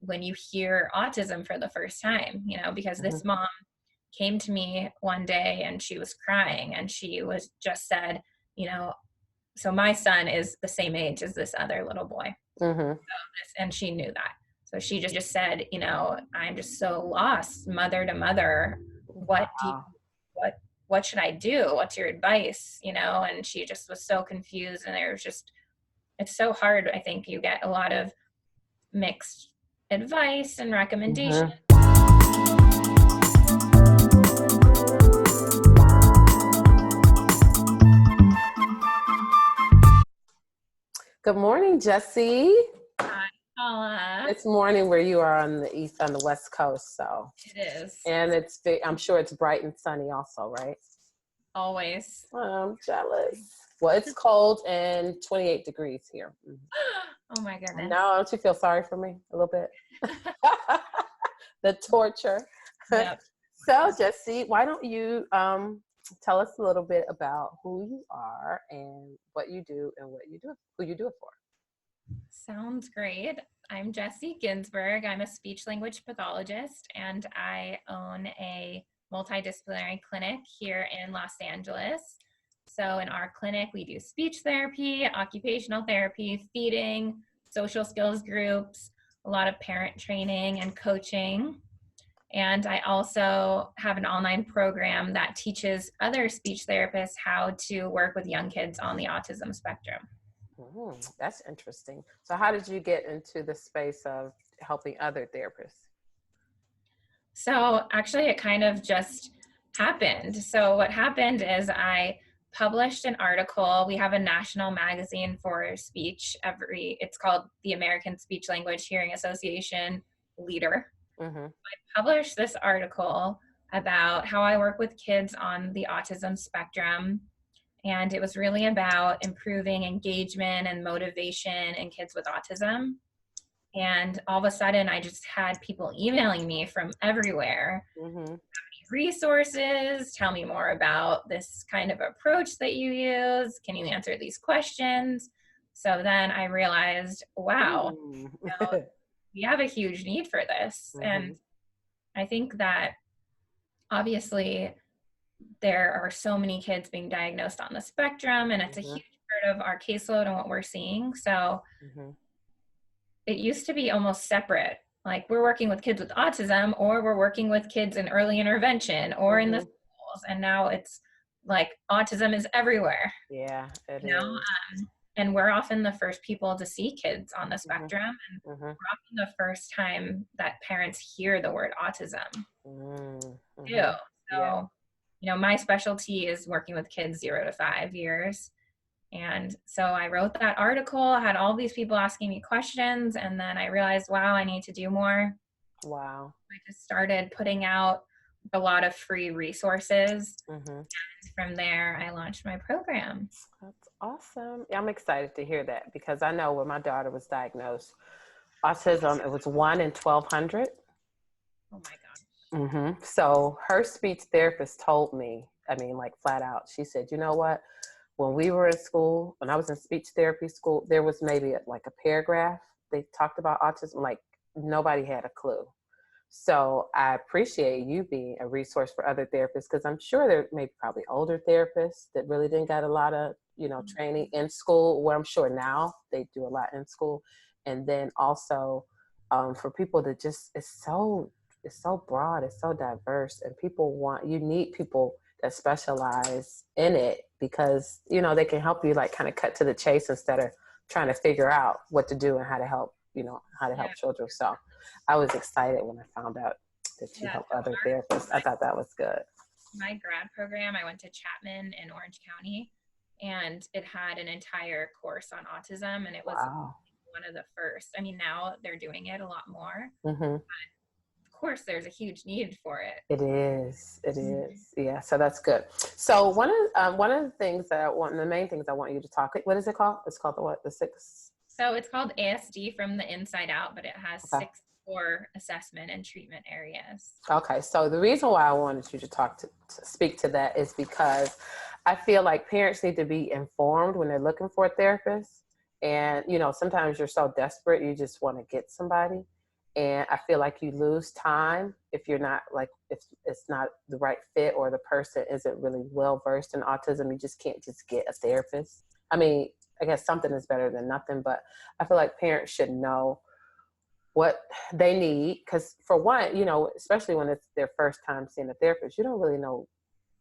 when you hear autism for the first time, because this mom came to me one day and she was crying and she was just said, so my son is the same age as this other little boy. And she knew that. So she just said, I'm just so lost, mother to mother. What should I do? What's your advice? And she just was so confused. And it's so hard. I think you get a lot of mixed advice and recommendations. Good morning, Jessie. Hi, Paula. It's morning where you are on the West Coast, so. It is. And I'm sure it's bright and sunny also, right? Always. I'm jealous. Well, it's cold and 28 degrees here. Oh my goodness. Now, don't you feel sorry for me a little bit? The torture. Yep. So, Jessie, why don't you tell us a little bit about who you are and what you do and who you do it for. Sounds great. I'm Jessie Ginsburg. I'm a speech language pathologist and I own a multidisciplinary clinic here in Los Angeles. So in our clinic, we do speech therapy, occupational therapy, feeding, social skills groups, a lot of parent training and coaching. And I also have an online program that teaches other speech therapists how to work with young kids on the autism spectrum. That's interesting. So how did you get into the space of helping other therapists? So actually it kind of just happened. So what happened is I published an article. We have a national magazine for speech it's called the American Speech Language Hearing Association Leader. I published this article about how I work with kids on the autism spectrum. And it was really about improving engagement and motivation in kids with autism. And all of a sudden, I just had people emailing me from everywhere. Resources, tell me more about this kind of approach that you use. Can you answer these questions? So then I realized, wow, we have a huge need for this. And I think that obviously there are so many kids being diagnosed on the spectrum and it's a huge part of our caseload and what we're seeing. So it used to be almost separate. Like we're working with kids with autism or we're working with kids in early intervention or in the schools. And now it's like autism is everywhere. Yeah, it is. And we're often the first people to see kids on the spectrum. And we're often the first time that parents hear the word autism too. So, my specialty is working with kids 0 to 5 years. And so I wrote that article, I had all these people asking me questions. And then I realized, wow, I need to do more. Wow. I just started putting out a lot of free resources. And from there, I launched my program. That's awesome. Yeah, I'm excited to hear that because I know when my daughter was diagnosed, autism, it was 1 in 1,200. Oh my gosh. So her speech therapist told me, like flat out, she said, you know what? When we were in school, when I was in speech therapy school, there was maybe like a paragraph. They talked about autism, like nobody had a clue. So I appreciate you being a resource for other therapists because I'm sure there may be probably older therapists that really didn't get a lot of, training in school, where I'm sure now they do a lot in school. And then also for people that just, it's so broad, it's so diverse, and you need people that specialize in it because, they can help you like kind of cut to the chase instead of trying to figure out what to do and how to help, help children. So I was excited when I found out that you help other therapists. I thought that was good. My grad program, I went to Chapman in Orange County, and it had an entire course on autism, and it was one of the first. Now they're doing it a lot more. But of course, there's a huge need for it. It is. Yeah. So that's good. So one of the things the main things I want you to talk. What is it called? It's called the 6. So it's called ASD from the inside out, but it has 6 core assessment and treatment areas. Okay. So the reason why I wanted you to speak to that is because I feel like parents need to be informed when they're looking for a therapist. And, sometimes you're so desperate, you just want to get somebody. And I feel like you lose time if you're not like, if it's not the right fit or the person isn't really well versed in autism. You just can't just get a therapist. I mean, I guess something is better than nothing, but I feel like parents should know what they need. Because for one, you know, especially when it's their first time seeing a therapist, you don't really know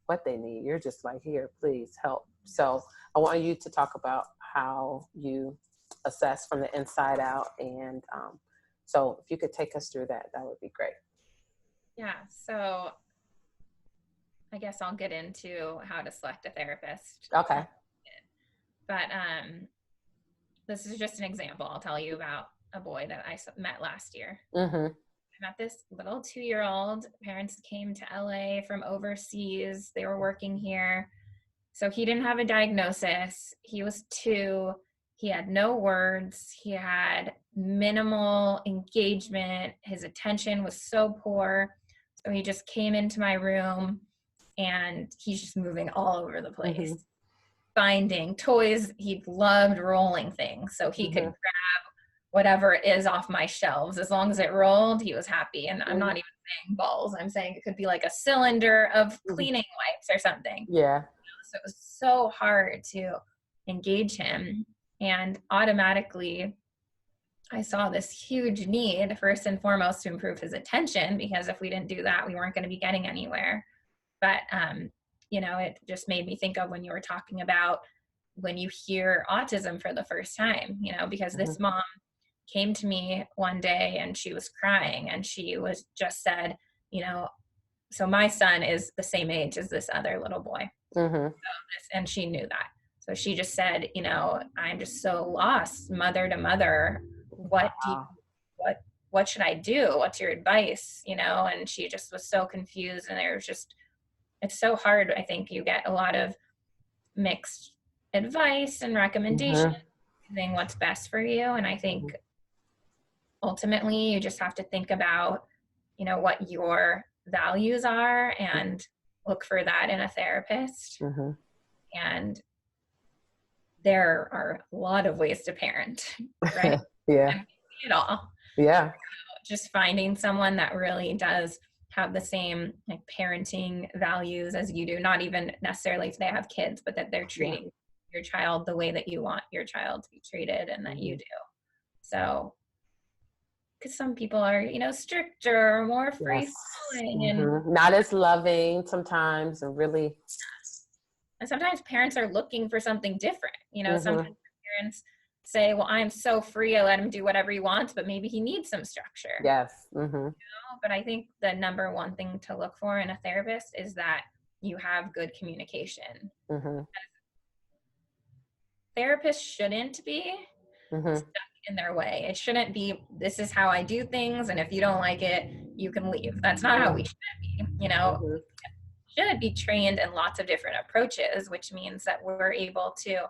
what they need. You're just like, here, please help. So I want you to talk about how you assess from the inside out. And so if you could take us through that, that would be great. Yeah. So I guess I'll get into how to select a therapist. Okay. But this is just an example. I'll tell you about a boy that I met last year. Mm-hmm. I met this little 2-year-old. Parents came to LA from overseas. They were working here. So he didn't have a diagnosis. He was 2. He had no words. He had minimal engagement. His attention was so poor. So he just came into my room and he's just moving all over the place. Mm-hmm. Finding toys. He loved rolling things. So he could grab whatever it is off my shelves. As long as it rolled, he was happy. And I'm not even saying balls. I'm saying it could be like a cylinder of cleaning wipes or something. Yeah. So it was so hard to engage him. And automatically, I saw this huge need, first and foremost, to improve his attention, because if we didn't do that, we weren't going to be getting anywhere. But, you know, it just made me think of when you were talking about when you hear autism for the first time, you know, because this mom came to me one day and she was crying and she was just said, you know, so my son is the same age as this other little boy. And she knew that. So she just said, you know, I'm just so lost, mother to mother. What should I do? What's your advice? You know, and she just was so confused. And there was just, it's so hard. I think you get a lot of mixed advice and recommendations, saying what's best for you. And I think ultimately you just have to think about, you know, what your values are and look for that in a therapist. And there are a lot of ways to parent, right? Yeah. And it all. Yeah. Just finding someone that really does have the same like parenting values as you do, not even necessarily if they have kids, but that they're treating your child the way that you want your child to be treated and that you do. So, because some people are, you know, stricter, more free-flowing, and not as loving sometimes, and really. And sometimes parents are looking for something different. You know, sometimes parents say, well, I'm so free, I let him do whatever he wants, but maybe he needs some structure. Yes. You know? But I think the number one thing to look for in a therapist is that you have good communication. Therapists shouldn't be stuck in their way. It shouldn't be, this is how I do things, and if you don't like it, you can leave. That's not how we should be, you know. Should be trained in lots of different approaches, which means that we're able to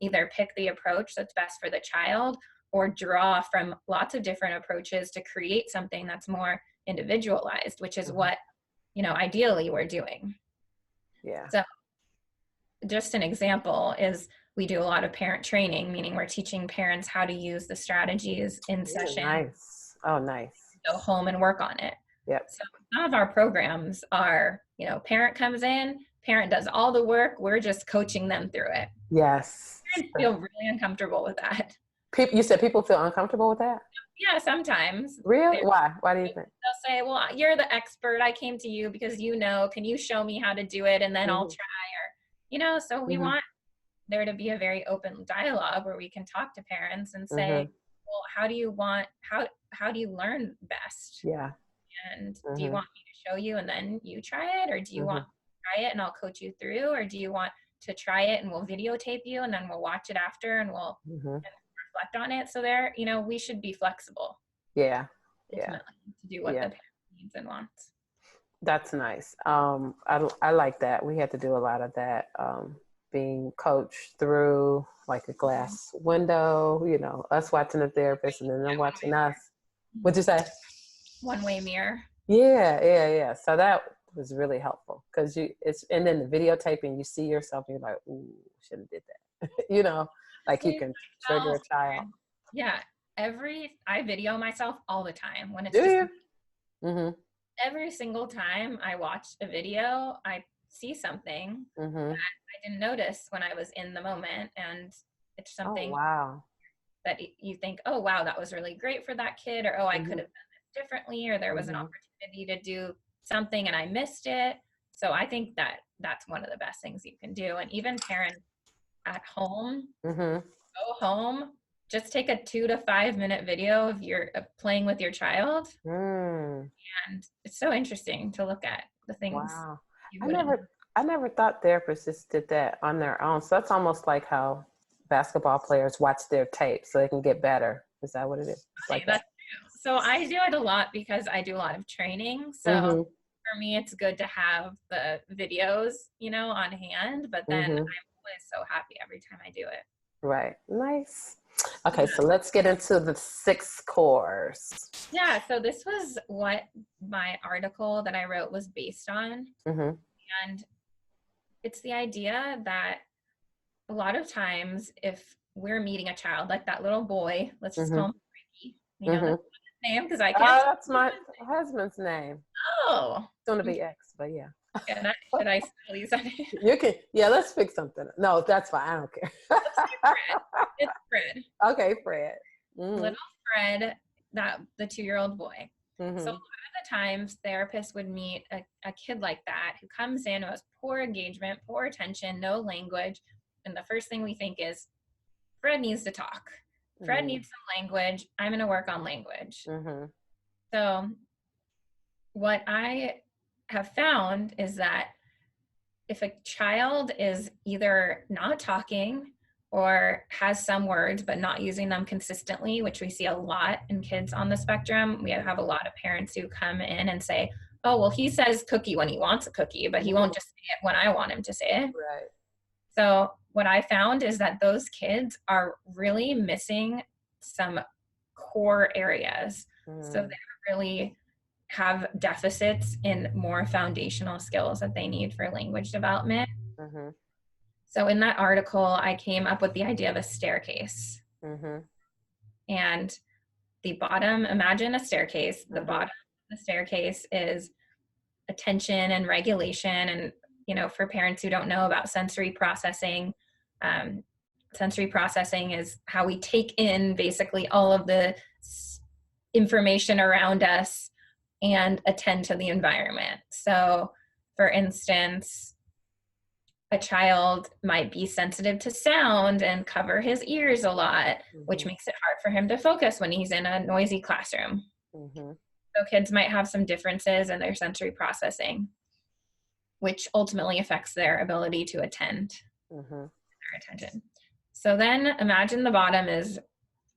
either pick the approach that's best for the child or draw from lots of different approaches to create something that's more individualized, which is what, you know, ideally we're doing. Yeah. So just an example is we do a lot of parent training, meaning we're teaching parents how to use the strategies in session. Nice. Oh, nice. Go home and work on it. Yep. So some of our programs are, you know, parent comes in, parent does all the work, we're just coaching them through it. Yes. Parents feel really uncomfortable with that. You said people feel uncomfortable with that? Yeah, sometimes. Really? Why? Why do you think? They'll say, well, you're the expert. I came to you because you know, can you show me how to do it? And then I'll try, or, you know, so we want there to be a very open dialogue where we can talk to parents and say, well, how do you learn best? Yeah. And do you want me to show you and then you try it? Or do you want to try it and I'll coach you through? Or do you want to try it and we'll videotape you and then we'll watch it after and we'll reflect on it? So there, you know, we should be flexible. Yeah. To do what the parent needs and wants. That's nice. I like that. We had to do a lot of that, being coached through like a glass window, you know, us watching the therapist and then them watching us. What'd you say? One-way mirror. Yeah. So that was really helpful because and then the videotaping, you see yourself and you're like, ooh, should have did that. You know, like you can trigger a child. Yeah. I video myself all the time when it's Do just you? Mm-hmm. every single time I watch a video, I see something Mm-hmm. that I didn't notice when I was in the moment. And it's Oh, something wow. that you think, oh, wow, that was really great for that kid. Or, oh, I could Mm-hmm. have done this differently. Or there was an Mm-hmm. opportunity to do something and I missed it. So I think that that's one of the best things you can do. And even parents at home, Mm-hmm. go home, just take a 2 to 5 minute video of your playing with your child. Mm. And it's so interesting to look at the things Wow. you I wouldn't. never thought therapists just did that on their own. So that's almost like how basketball players watch their tape so they can get better. Is that what it is? It's Okay, like that. that's true. So I do it a lot because I do a lot of training. So Mm-hmm. for me, it's good to have the videos, on hand. But then I'm Mm-hmm. always so happy every time I do it. Right. Nice. Okay, Yeah. so let's get into the 6 cores. Yeah. So this was what my article that I wrote was based on. Mm-hmm. And it's the idea that a lot of times if we're meeting a child like that little boy, let's just call Mm-hmm. him Ricky, Mm-hmm. that's his name because I Oh, can't. that's my husband's name. Oh, It's gonna be X, but yeah. should I spell these? You can, yeah, let's pick something. No, that's fine. I don't care. Let's do Fred. It's Fred. Okay, Fred. Mm-hmm. Little Fred, that the 2-year-old boy. So a Mm-hmm. lot of the times therapists would meet a kid like that who comes in who has poor engagement, poor attention, no language. And the first thing we think is, Fred needs to talk. Fred needs some language. I'm going to work on language. Mm-hmm. So what I have found is that if a child is either not talking or has some words but not using them consistently, which we see a lot in kids on the spectrum, we have a lot of parents who come in and say, oh, well, he says cookie when he wants a cookie, but he won't just say it when I want him to say it. Right. So what I found is that those kids are really missing some core areas. So they really have deficits in more foundational skills that they need for language development. Mm-hmm. So in that article, I came up with the idea of a staircase. Mm-hmm. And the bottom, imagine a staircase. The bottom of the staircase is attention and regulation. And, for parents who don't know about sensory processing is how we take in basically all of the information around us and attend to the environment. So, for instance, a child might be sensitive to sound and cover his ears a lot, which makes it hard for him to focus when he's in a noisy classroom. Mm-hmm. So kids might have some differences in their sensory processing, which ultimately affects their ability to attend, their attention. So then imagine the bottom is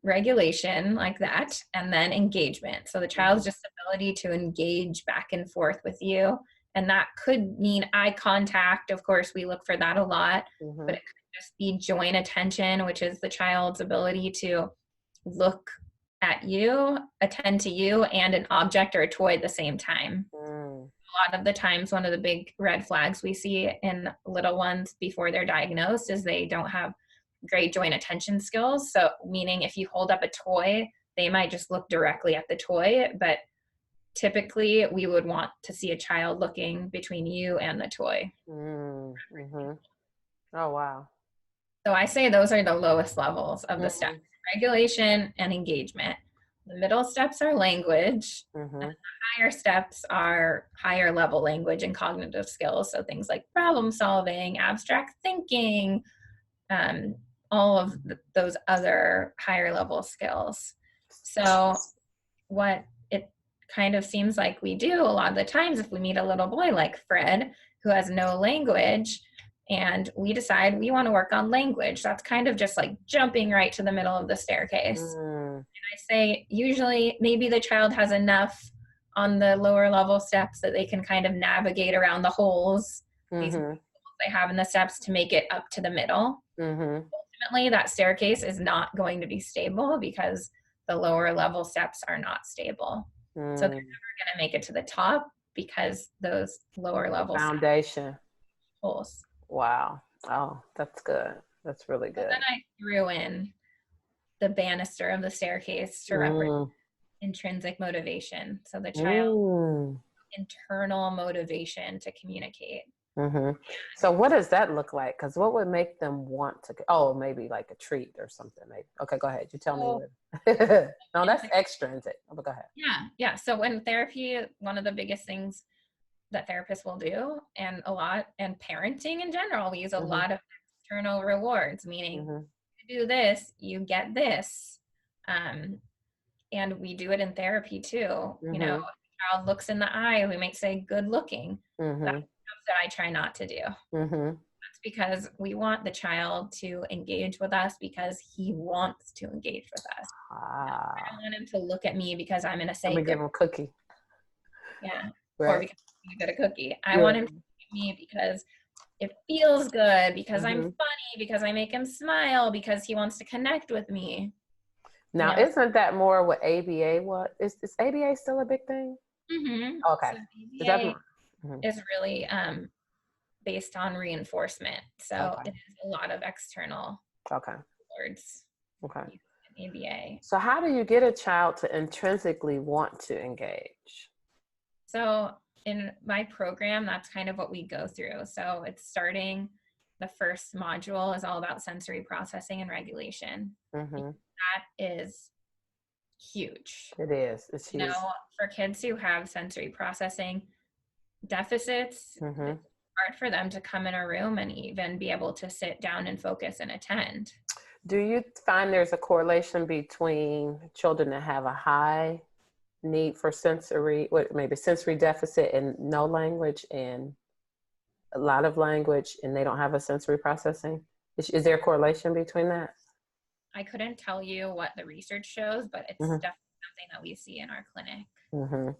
regulation like that, and then engagement. So the child's just ability to engage back and forth with you. And that could mean eye contact. Of course, we look for that a lot, but it could just be joint attention, which is the child's ability to look at you, attend to you, and an object or a toy at the same time. A lot of the times, one of the big red flags we see in little ones before they're diagnosed is they don't have great joint attention skills. So meaning if you hold up a toy, they might just look directly at the toy, but typically we would want to see a child looking between you and the toy. Mm-hmm. Oh, wow. So I say those are the lowest levels of the steps: regulation and engagement. The middle steps are language, and the higher steps are higher level language and cognitive skills. So things like problem solving, abstract thinking, all of those other higher level skills. So what it kind of seems like we do a lot of the times if we meet a little boy like Fred who has no language and we decide we want to work on language, that's kind of just like jumping right to the middle of the staircase. And I say usually maybe the child has enough on the lower level steps that they can kind of navigate around the holes, these holes they have in the steps, to make it up to the middle. Ultimately, that staircase is not going to be stable because the lower level steps are not stable. So they're never going to make it to the top because those lower level foundation holes. Wow. Oh, that's good. That's really good. So then I threw in the banister of the staircase to represent intrinsic motivation. So the child internal motivation to communicate. So what does that look like? Because what would make them want to? Oh, maybe like a treat or something. Maybe. Okay, go ahead. You tell me. No, that's extrinsic. Oh, but go ahead. Yeah. So in therapy, one of the biggest things that therapists will do, and parenting in general, we use a lot of external rewards, meaning you do this, you get this. And we do it in therapy too. You know, if a child looks in the eye, we might say good looking. That's stuff that I try not to do. That's because we want the child to engage with us because he wants to engage with us. I don't want him to look at me because I'm going to say, let me give him a cookie. Yeah. Right. Or because I'm going to get a cookie. I want him to look at me because it feels good, because I'm funny, because I make him smile, because he wants to connect with me. Now, isn't that more what ABA was? Is ABA still a big thing? Okay. So ABA is really based on reinforcement. So it is a lot of external words. ABA. So how do you get a child to intrinsically want to engage? So in my program, that's kind of what we go through. So it's starting, the first module is all about sensory processing and regulation. That is huge. It is. It's huge. You know, for kids who have sensory processing deficits, it's hard for them to come in a room and even be able to sit down and focus and attend. Do you find there's a correlation between children that have a high need for sensory deficit and no language, and a lot of language and they don't have a sensory processing? Is there a correlation between that? I couldn't tell you what the research shows, but it's definitely something that we see in our clinic.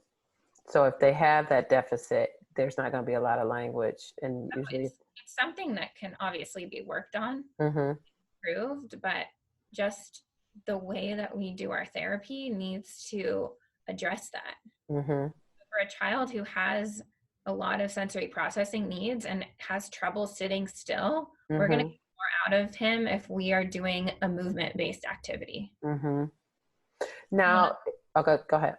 So if they have that deficit, there's not going to be a lot of language, and usually it's something that can obviously be worked on, improved, but just the way that we do our therapy needs to address that. For a child who has a lot of sensory processing needs and has trouble sitting still, we're going to get more out of him if we are doing a movement-based activity. Now, okay, go ahead.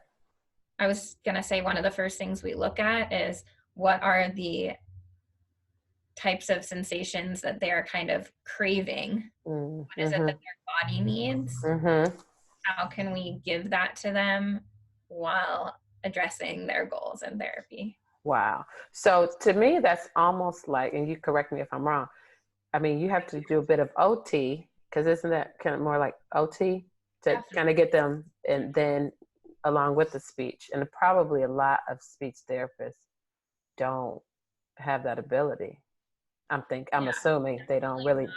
I was going to say one of the first things we look at is what are the types of sensations that they're kind of craving. What is it that their body needs? How can we give that to them while addressing their goals in therapy? Wow. So to me, that's almost like, and you correct me if I'm wrong, I mean, you have to do a bit of OT, because isn't that kind of more like OT to kind of get them, and then along with the speech? And probably a lot of speech therapists don't have that ability. I'm assuming they don't really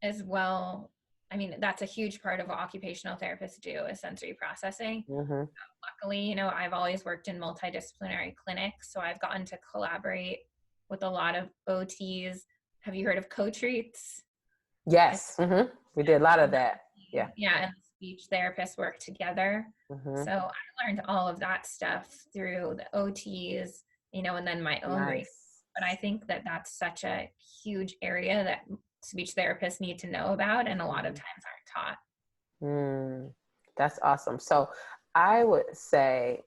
as well. I mean, that's a huge part of what occupational therapists do, is sensory processing. Luckily, you know, I've always worked in multidisciplinary clinics, so I've gotten to collaborate with a lot of OTs. Have you heard of co-treats? Yes. We did a lot of that. Yeah, and speech therapists work together. So I learned all of that stuff through the OTs, you know, and then my own research. But I think that that's such a huge area that speech therapists need to know about, and a lot of times aren't taught. That's awesome. So I would say,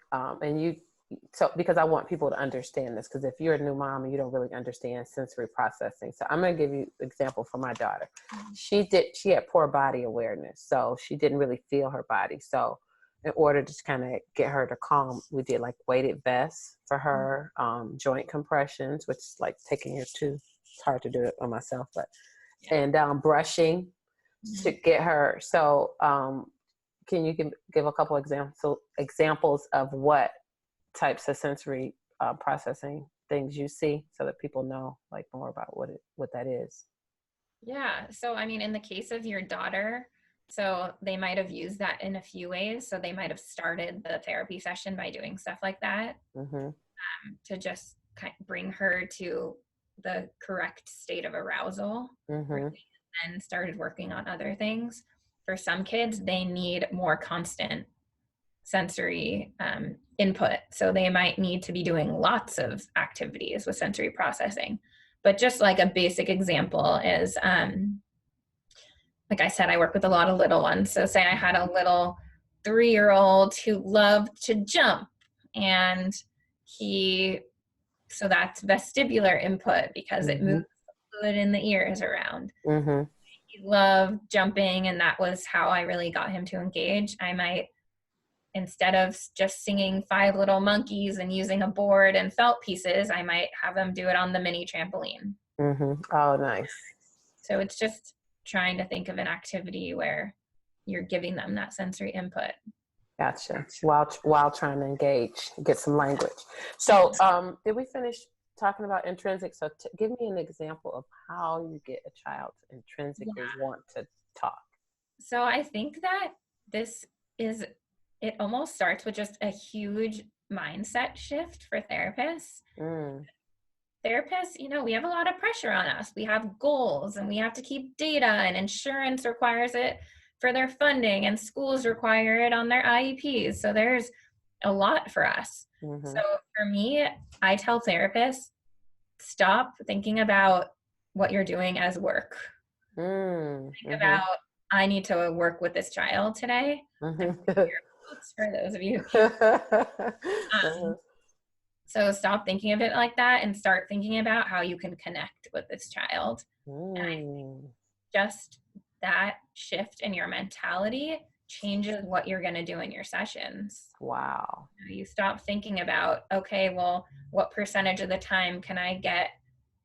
because I want people to understand this, because if you're a new mom and you don't really understand sensory processing, so I'm going to give you an example for my daughter. She had poor body awareness, so she didn't really feel her body. So in order to kind of get her to calm, we did like weighted vests for her, joint compressions, which is like taking her to, it's hard to do it on myself, but, and brushing to get her. So can you give a couple examples of what types of sensory processing things you see, so that people know like more about what that is? Yeah. So, I mean, in the case of your daughter, so they might have used that in a few ways. So they might have started the therapy session by doing stuff like that, to just bring her to the correct state of arousal, and started working on other things. For some kids, they need more constant sensory input. So they might need to be doing lots of activities with sensory processing. But just like a basic example is a like I said, I work with a lot of little ones. So say I had a little 3-year-old who loved to jump, and so that's vestibular input because it moves the fluid in the ears around. He loved jumping, and that was how I really got him to engage. I might, instead of just singing 5 Little Monkeys and using a board and felt pieces, I might have them do it on the mini trampoline. Oh, nice. So it's just trying to think of an activity where you're giving them that sensory input. Gotcha. While trying to engage, get some language. So did we finish talking about intrinsic? So give me an example of how you get a child to intrinsically want to talk. So I think that it almost starts with just a huge mindset shift for therapists. Therapists, we have a lot of pressure on us. We have goals, and we have to keep data, and insurance requires it for their funding, and schools require it on their IEPs. So there's a lot for us. So for me, I tell therapists, stop thinking about what you're doing as work. Think about, I need to work with this child today. For those of you. So stop thinking of it like that and start thinking about how you can connect with this child. And just that shift in your mentality changes what you're going to do in your sessions. Wow. You stop thinking about, okay, well, what percentage of the time can I get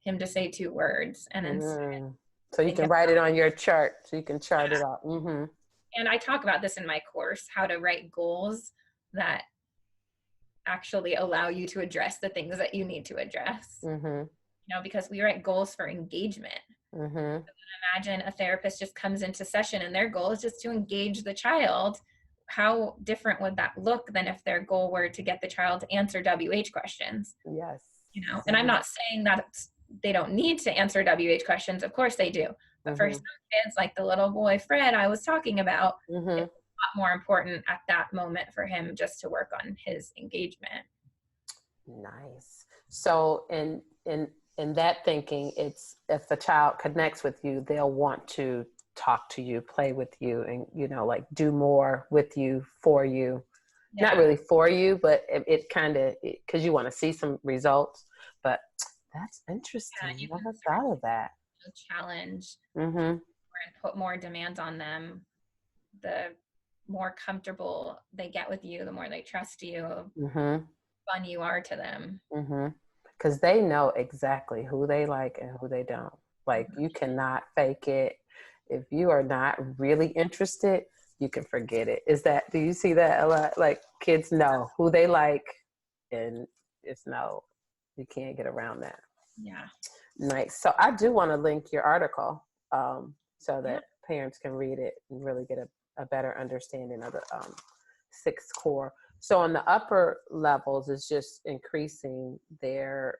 him to say 2 words? And then so you can write it on your chart, so you can chart it out. And I talk about this in my course, how to write goals that actually allow you to address the things that you need to address. Because we write goals for engagement. So imagine a therapist just comes into session and their goal is just to engage the child. How different would that look than if their goal were to get the child to answer WH questions? Yes. And I'm not saying that they don't need to answer WH questions. Of course they do. But for some kids, like the little boy Fred I was talking about, it's a lot more important at that moment for him just to work on his engagement. Nice. So in that thinking, it's if the child connects with you, they'll want to talk to you, play with you, and like do more with you, for you. Not really for you, but it kind of, because you want to see some results. But that's interesting. I never thought of that. Challenge and put more demands on them. The more comfortable they get with you, the more they trust you, fun you are to them. Because they know exactly who they like and who they don't. Like, you cannot fake it. If you are not really interested, you can forget it. Do you see that a lot? Like, kids know who they like, and you can't get around that. Yeah. Nice. So I do want to link your article so that parents can read it and really get a better understanding of the 6 core. So on the upper levels, it's just increasing their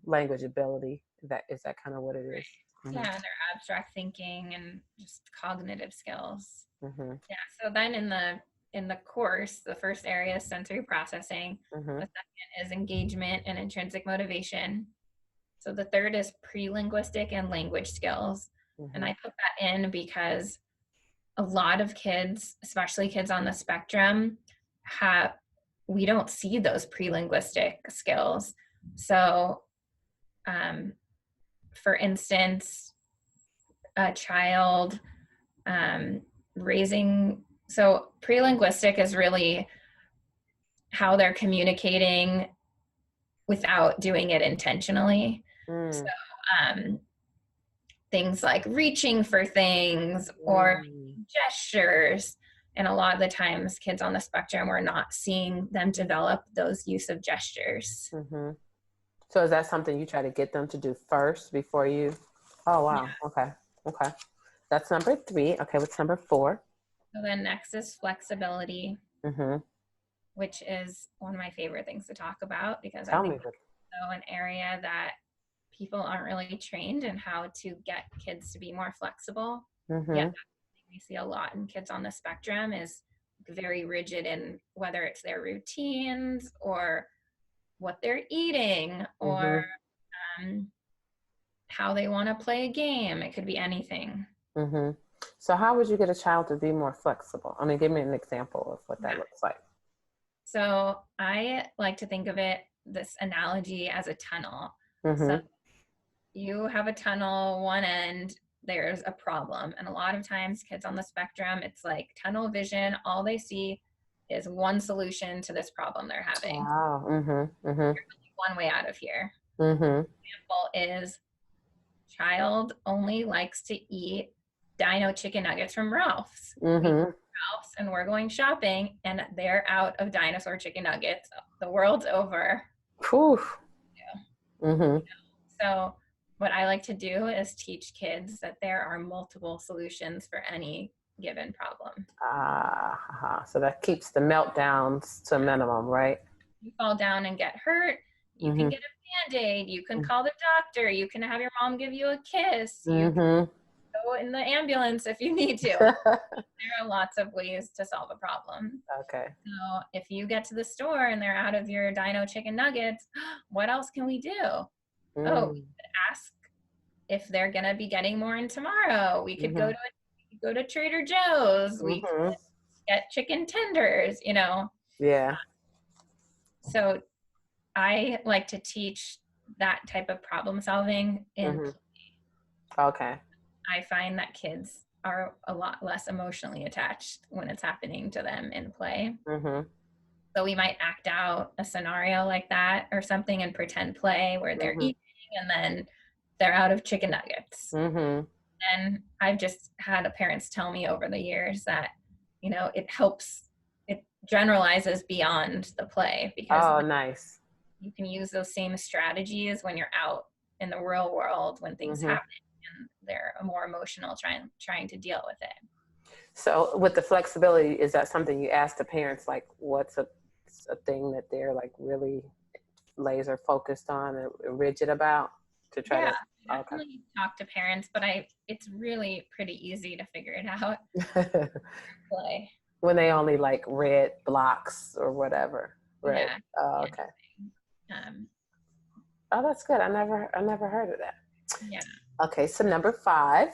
language ability. Is that kind of what it is? Yeah, their abstract thinking and just cognitive skills. Yeah. So then in the course, the first area is sensory processing. The second is engagement and intrinsic motivation. So the third is pre-linguistic and language skills. And I put that in because a lot of kids, especially kids on the spectrum, we don't see those pre-linguistic skills. So, for instance, a child so pre-linguistic is really how they're communicating without doing it intentionally. So things like reaching for things or gestures. And a lot of the times kids on the spectrum, we're not seeing them develop those use of gestures. So is that something you try to get them to do first before you? Oh, wow. Yeah. Okay. That's number 3. Okay, what's number 4? So then next is flexibility, which is one of my favorite things to talk about because I think it's an area that people aren't really trained in how to get kids to be more flexible. Yeah, we see a lot in kids on the spectrum is very rigid in whether it's their routines or what they're eating or how they want to play a game. It could be anything. So how would you get a child to be more flexible? I mean, give me an example of what that Yeah. looks like. So I like to think of this analogy as a tunnel. So Mm-hmm. you have a tunnel, one end, there's a problem. And a lot of times kids on the spectrum, it's like tunnel vision. All they see is one solution to this problem they're having. Wow. Mm-hmm. Mm-hmm. There's only one way out of here. Mm-hmm. Example is child only likes to eat dino chicken nuggets from Ralph's. We Mm-hmm. Ralph's and we're going shopping and they're out of dinosaur chicken nuggets. The world's over. Whew. Mm-hmm. So what I like to do is teach kids that there are multiple solutions for any given problem. So that keeps the meltdowns to a minimum, right? You fall down and get hurt, you Mm-hmm. can get a Band-Aid, you can call the doctor, you can have your mom give you a kiss, you can Mm-hmm. go in the ambulance if you need to. There are lots of ways to solve a problem. Okay. So if you get to the store and they're out of your dino chicken nuggets, what else can we do? Oh, we could ask if they're gonna be getting more in tomorrow. We could go to Trader Joe's. We could get chicken tenders, you know. Yeah. So I like to teach that type of problem solving in play. Okay. I find that kids are a lot less emotionally attached when it's happening to them in play. Mm-hmm. So we might act out a scenario like that or something and pretend play where they're eating and then they're out of chicken nuggets. Mm-hmm. And I've just had parents tell me over the years that, you know, it helps, it generalizes beyond the play because Nice. you can use those same strategies when you're out in the real world when things happen and they're more emotional trying to deal with it. So with the flexibility, is that something you ask the parents, like what's a thing that they're like really laser focused on and rigid about to try to definitely talk to parents, but it's really pretty easy to figure it out. Play. When they only like read blocks or whatever, right? Yeah. Oh, okay. Oh, that's good. I never heard of that. Yeah. Okay, so number 5.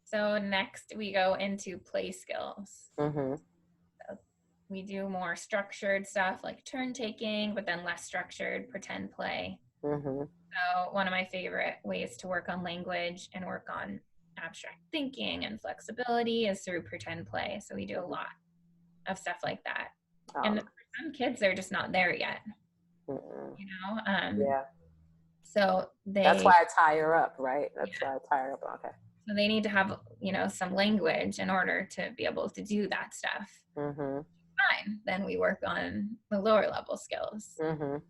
So next we go into play skills. Mm-hmm. So we do more structured stuff like turn taking, but then less structured pretend play. Mm-hmm. So one of my favorite ways to work on language and work on abstract thinking and flexibility is through pretend play. So we do a lot of stuff like that. And for some kids, they're just not there yet. You know? Yeah. So that's why I tie her up, right? That's why I tie her up. Okay. So they need to have, you know, some language in order to be able to do that stuff. Fine. Then we work on the lower level skills. But for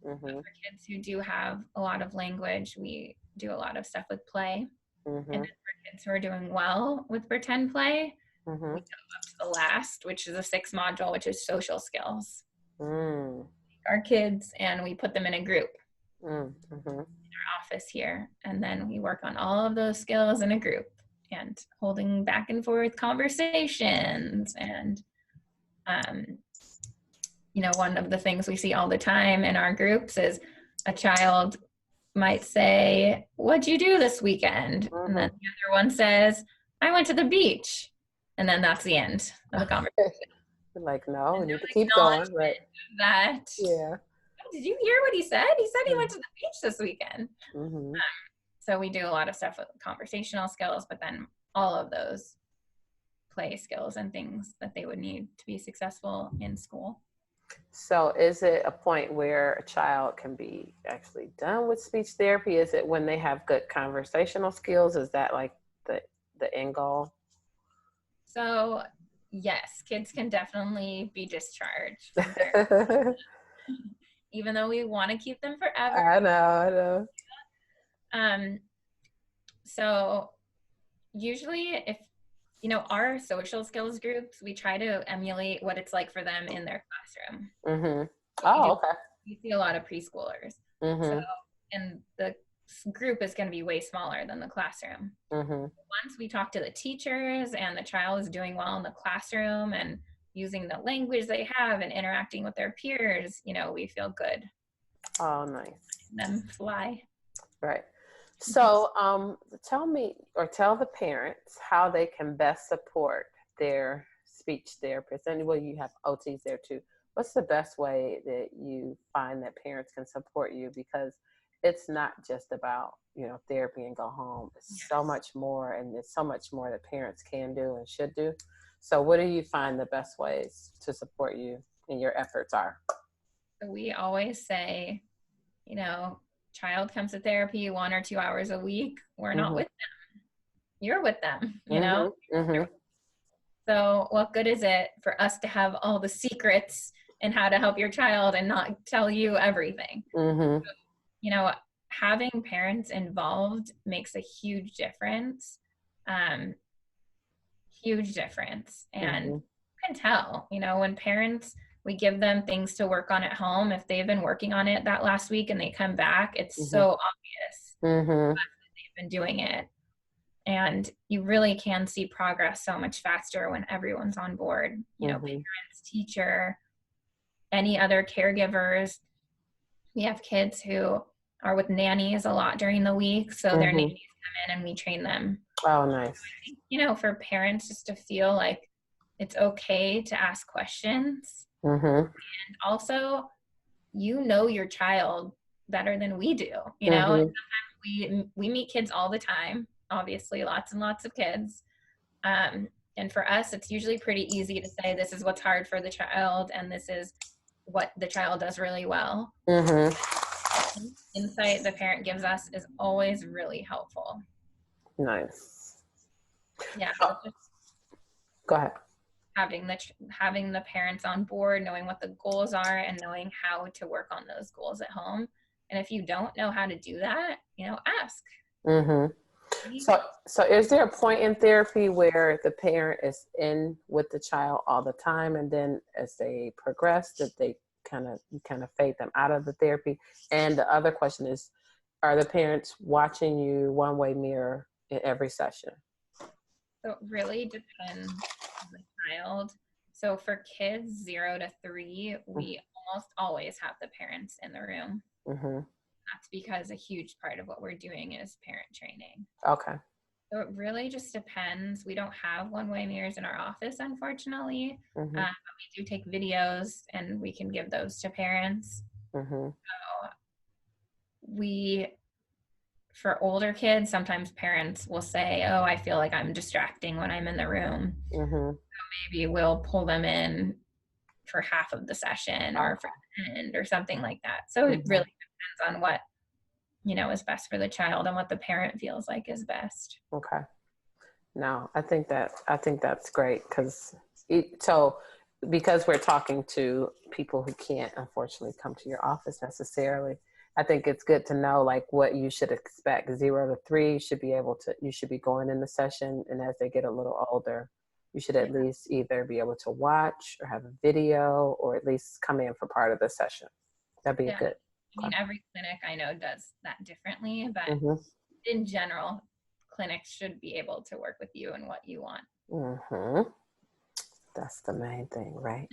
kids who do have a lot of language, we do a lot of stuff with play. And then for kids who are doing well with pretend play, we go up to the last, which is a 6th module, which is social skills. Our kids and we put them in a group in our office here, and then we work on all of those skills in a group and holding back and forth conversations. And you know, one of the things we see all the time in our groups is a child might say, "What'd you do this weekend?" And then the other one says, "I went to the beach." And then that's the end of the conversation. Like, no, we need to keep going. Right. That. Yeah. Did you hear what he said? He said he went to the beach this weekend. So we do a lot of stuff with conversational skills, but then all of those play skills and things that they would need to be successful in school. So is it a point where a child can be actually done with speech therapy? Is it when they have good conversational skills? Is that like the end goal? So yes, kids can definitely be discharged. Even though we want to keep them forever. I know. So usually if, you know, our social skills groups, we try to emulate what it's like for them in their classroom. Okay. We see a lot of preschoolers. So, and the group is going to be way smaller than the classroom. Once we talk to the teachers and the child is doing well in the classroom and using the language they have and interacting with their peers, you know, we feel good. Oh, nice. Them fly. Right. So tell me, or tell the parents how they can best support their speech therapist. And well, you have OTs there too. What's the best way that you find that parents can support you? Because it's not just about, therapy and go home. It's so much more, and there's so much more that parents can do and should do. So what do you find the best ways to support you in your efforts are? We always say, child comes to therapy 1 or 2 hours a week. We're not with them. You're with them, So what good is it for us to have all the secrets and how to help your child and not tell you everything? Having parents involved makes a huge difference. Huge difference. And you can tell, when parents, we give them things to work on at home. If they've been working on it that last week and they come back, it's so obvious that they've been doing it. And you really can see progress so much faster when everyone's on board, parents, teacher, any other caregivers. We have kids who are with nannies a lot during the week. So their nannies come in and we train them. Oh, nice. For parents just to feel like it's okay to ask questions. And also, your child better than we do, and sometimes we meet kids all the time, obviously lots and lots of kids. And for us, it's usually pretty easy to say, this is what's hard for the child, and this is what the child does really well. Insight the parent gives us is always really helpful. Nice. Yeah. Go ahead. Having the parents on board, knowing what the goals are and knowing how to work on those goals at home. And if you don't know how to do that, ask. So is there a point in therapy where the parent is in with the child all the time, and then as they progress, that they kind of fade them out of the therapy? And the other question is, are the parents watching you one-way mirror in every session? So it really depends on the child. So for kids 0 to 3, we almost always have the parents in the room. That's because a huge part of what we're doing is parent training. Okay. So it really just depends. We don't have one-way mirrors in our office, unfortunately. But we do take videos and we can give those to parents. So for older kids, sometimes parents will say, oh, I feel like I'm distracting when I'm in the room. So maybe we'll pull them in for half of the session or for the end or something like that. So it really depends on what, is best for the child and what the parent feels like is best. Okay. No, I think that's great because we're talking to people who can't unfortunately come to your office necessarily. I think it's good to know like what you should expect. 0 to 3 you should be going in the session, and as they get a little older, you should at least either be able to watch or have a video, or at least come in for part of the session. That'd be good. I mean, every clinic I know does that differently, but in general, clinics should be able to work with you and what you want. That's the main thing, right?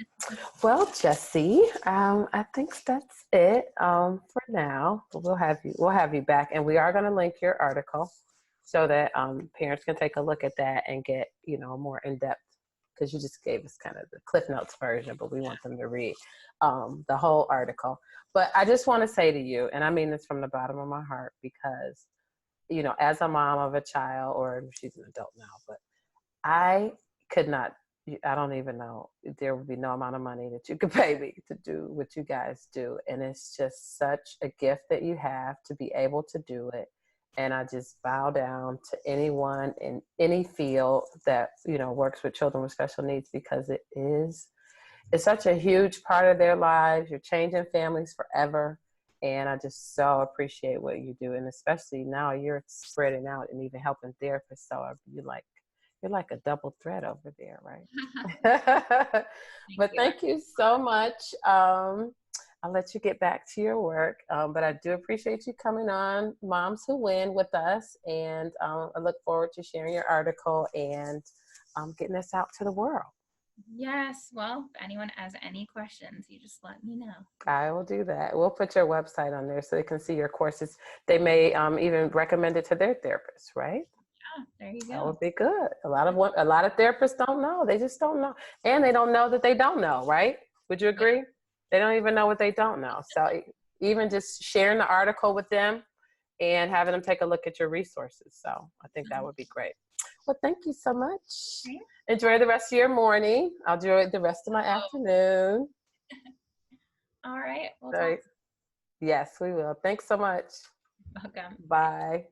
Well, Jessie, I think that's it for now. We'll have you back, and we are going to link your article so that parents can take a look at that and get more in depth, because you just gave us kind of the Cliff Notes version, but we want them to read the whole article. But I just want to say to you, and I mean this from the bottom of my heart, because as a mom of a child, or she's an adult now, but I don't even know, there would be no amount of money that you could pay me to do what you guys do. And it's just such a gift that you have to be able to do it. And I just bow down to anyone in any field that, works with children with special needs, because it's such a huge part of their lives. You're changing families forever. And I just so appreciate what you do. And especially now you're spreading out and even helping therapists. So you're like a double threat over there, right? Thank you so much. I'll let you get back to your work. But I do appreciate you coming on Moms Who Win with us. And I look forward to sharing your article and getting this out to the world. Yes. Well, if anyone has any questions, you just let me know. I will do that. We'll put your website on there so they can see your courses. They may even recommend it to their therapist, right? Yeah, there you That go. would be good. A lot of therapists don't know. They just don't know, and they don't know that they don't know, right? Would you Yeah. agree? They don't even know what they don't know. So even just sharing the article with them and having them take a look at your resources. So I think that would be great. Well, thank you so much. Right? Enjoy the rest of your morning. I'll enjoy the rest of my afternoon. All right. We'll All talk. right. Yes, we will. Thanks so much. Welcome. Bye. Bye.